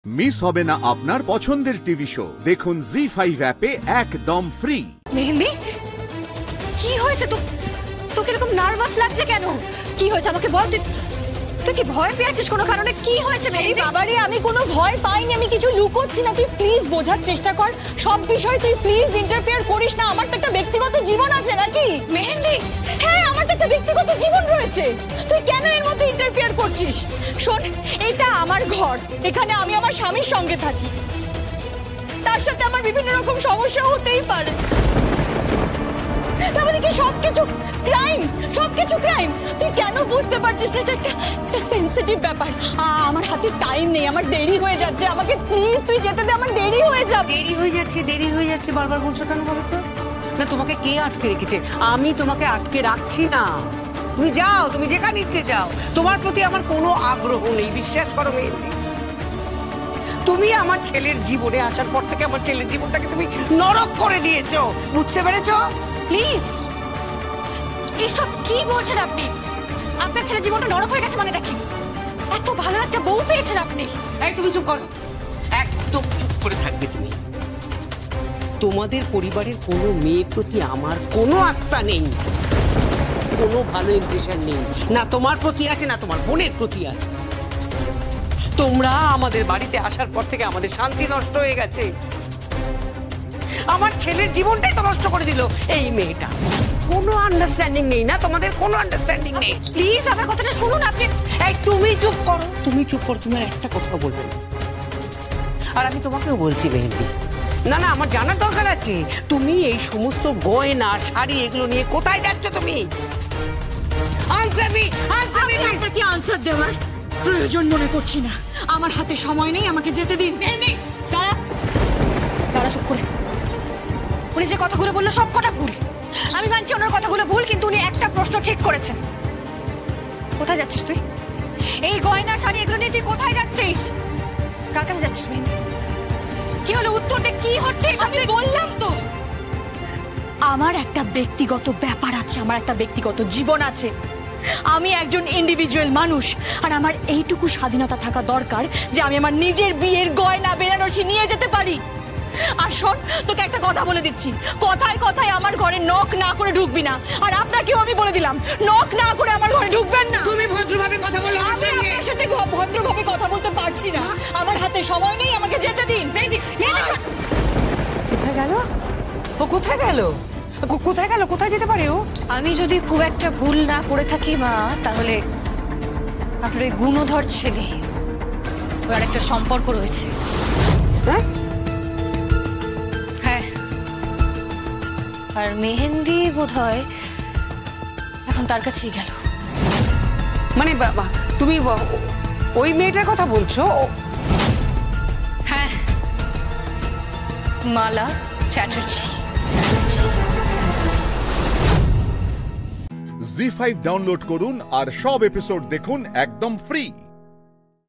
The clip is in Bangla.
মিস হবে না আপনার পছন্দের টিভি শো। দেখুন জি5 অ্যাপে একদম ফ্রি। মেহেন্দি, কি হয়েছে? তোকে এরকম নার্ভাস লাগছে কেন? কি হয়েছে আমাকে বল। তুই কি ভয় পেয়েছিস কোনো কারণে? কি হয়েছে মেহেন্দি? বাবারে, আমি কোনো ভয় পাইনি, আমি কিছু লুকোচ্ছি না। তুই প্লিজ বোঝার চেষ্টা কর সব বিষয়। তুই প্লিজ ইন্টারফেয়ার করিস না। আমার তো একটা ব্যক্তিগত জীবন আছে নাকি মেহেন্দি? হ্যাঁ, আমার তো একটা ব্যক্তিগত জীবন রয়েছে। তুই কেন এর মধ্যে ইন্টারফেয়ার করছিস? শোন, এটা আমার ঘর, এখানে আমি আমার স্বামীর সঙ্গে থাকি। তার সাথে আমার বিভিন্ন রকম সমস্যা হতেই পারে। তাহলে কি সবকিছু ক্রাইম? সবকিছু ক্রাইম? তুই কেন বুঝতে পারছিস না? এটা একটা সেন্সিটিভ ব্যাপার। আমার হাতে টাইম নেই, আমার দেরি হয়ে যাচ্ছে। আমাকে প্লিজ তুই যেতে দে, আমার দেরি হয়ে যাবে। দেরি হয়ে যাচ্ছে বারবার বলছো কেন বলো তো? না, তোমাকে কে আটকে রেখেছে? আমি তোমাকে আটকে রাখছি না। তুমি যাও, তুমি যেখানে ইচ্ছে যাও। তোমার প্রতি আমার কোনো আগ্রহ নেই, বিশ্বাস করো মেহেন্দি। তুমি আমার ছেলের জীবনে আসার পর থেকে আমার ছেলের জীবনটাকে তুমি নরক করে দিয়েছো, বুঝতে পেরেছো? প্লিজ, এসব কি বলছেন আপনি? আপনার ছেলের জীবনটা নরক হয়ে গেছে মানেটা কি? এত ভালো একটা বউ পেয়েছেন আপনি। এই তুমি চুপ করো, একদম চুপ করে থাকবে তুমি। তোমাদের পরিবারের কোনো মেয়ের প্রতি আমার কোনো আস্থা নেই, কোনো ভালো ইমপ্রেশন নেই। না তোমার প্রতি আছে, না তোমার বোনের প্রতি আছে। তোমরা আমাদের বাড়িতে আসার পর থেকে আমাদের শান্তি নষ্ট হয়ে গেছে। আমার ছেলের জীবনটাই তো নষ্ট করে দিল এই মেয়েটা। কোনো আন্ডারস্ট্যান্ডিং নেই না তোমাদের? কোনো আন্ডারস্ট্যান্ডিং নেই। প্লিজ আমার কথাটা শুনুন আপনি। এই তুমি চুপ করো, তুমি চুপ করো, তুমি আর একটা কথা বলবে না। আর আমি তোমাকেও বলছি মেহেন্দি, না না, আমার জানার দরকার আছে। তুমি এই সমস্ত গয়না শাড়ি এগুলো নিয়ে কোথায় যাচ্ছ তুমি? কি আনসার দেওয়ার প্রয়োজন মনে করছি না। আমার হাতে সময় নেই, আমাকে যেতে দিন। মেহেন্দি, দাঁড়া দাঁড়া, চুপ করে। উনি যে কথাগুলো বললো সব কটা ভুল। আমি মানছি ওনার কথাগুলো ভুল, কিন্তু উনি একটা প্রশ্ন ঠিক করেছেন। কোথায় যাচ্ছিস তুই? এই গয়না শাড়ি এগুলো নিয়ে তুই কোথায় যাচ্ছিস? কার কাছে যাচ্ছিস মেহেন্দি? কি হলো? উত্তর দে, কি হচ্ছে? আমি বললাম তো আমার একটা ব্যক্তিগত ব্যাপার আছে, আমার একটা ব্যক্তিগত জীবন আছে। আমি একজন ইন্ডিভিজুয়াল মানুষ, আর আমার এইটুকু স্বাধীনতা থাকা দরকার যে আমি আমার নিজের বিয়ের গয়না বেনারসি নিয়ে যেতে পারি। আর শোন, তোকে একটা কথা বলে দিচ্ছি, কথায় কথায় আমার ঘরে নক না করে ঢুকবি না। আর আপনাকেও আমি বলে দিলাম, নক না করে আমার ঘরে ঢুকবেন না। তুমি ভদ্রভাবে কথা বলো। আমি আপনার সাথে ভদ্রভাবে কথা বলতে পারছি না। আমার হাতে সময় নেই, আমাকে যেতে দিন। কোথায় গেল ও? কোথায় গেল? কোথায় গেল? কোথায় যেতে পারে ও? আমি যদি খুব একটা ভুল না করে থাকি মা, তাহলে আপনার ওই গুণধর ছেলে, ওর একটা সম্পর্ক রয়েছে। হ্যাঁ হ্যাঁ, আর মেহেন্দি বোধহয় এখন তার কাছেই গেল। মানে তুমি ওই মেয়েটার কথা বলছো? হ্যাঁ, মালা চ্যাটার্জি। জি5 ডাউনলোড করুন আর সব এপিসোড দেখুন একদম ফ্রি।